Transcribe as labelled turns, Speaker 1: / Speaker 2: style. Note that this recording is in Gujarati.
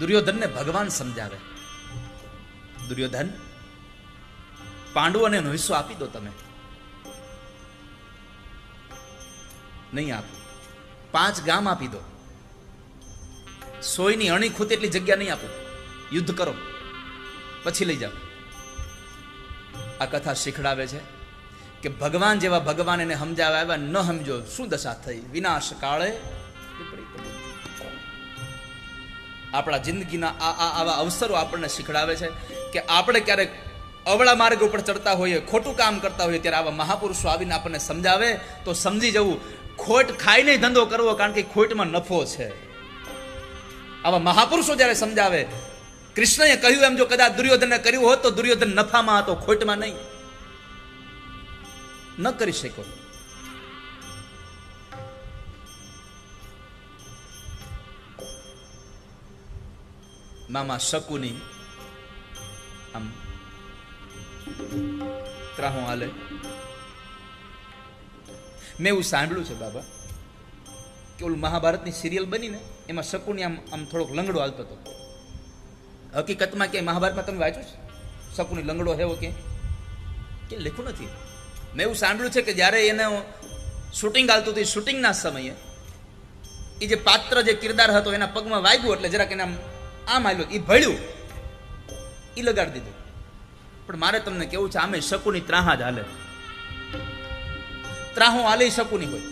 Speaker 1: દુર્યોધનને ભગવાન સમજાવે, દુર્યોધન પાંડવોને હિસ્સો આપી દો, તમે નહીં આપો, 5 ગામ આપી દો, 100ની અણી ખૂતે એટલી જગ્યા નહીં આપો, યુદ્ધ કરો પછી લઈ જાઓ. આ કથા શીખડાવે છે કે ભગવાન જેવા ભગવાન એને સમજાવ્યા એવા ન સમજો શું દશા થઈ. વિનાશ કાળે આપણા જિંદગીના આવા અવસરો આપણને શીખડાવે છે કે આપણે ક્યારેક અવળા માર્ગ ઉપર ચડતા હોઈએ, ખોટું કામ કરતા હોઈએ, ત્યારે આવા મહાપુરુષો આવીને આપણને સમજાવે તો સમજી જવું, ખોટ ખાઈને ધંધો કરવો, કારણ કે ખોટમાં નફો છે. આવા મહાપુરુષો જ્યારે સમજાવે, કૃષ્ણએ કહ્યું એમ જો કદાચ દુર્યોધનને કર્યું હોત તો દુર્યોધન નફામાં હતો, ખોટમાં નહીં, ન કરી શકો. મામા શકુની આમ ત્રાહો હાલે. મેં એવું સાંભળ્યું છે બાબા કે ઓલું મહાભારતની સિરિયલ બની ને એમાં શકુની આમ થોડોક લંગડો હાલતો હતો. હકીકતમાં કે મહાભારતમાં તમે વાંચ્યું છે શકુની લંગડો હેવો કે લખ્યું નથી. મેં એવું સાંભળ્યું છે કે જ્યારે એને શૂટિંગ હાલતું હતું, શૂટિંગના સમયે એ જે પાત્ર જે કિરદાર હતો એના પગમાં વાગ્યું એટલે જરાક એને આમ આવ્યું, એ ભળ્યું, એ લગાડી દીધું. પણ મારે તમને કેવું છે, આમે શકુની ત્રાહા જ હાલે, ત્રાહો હાલે શકુની હોય.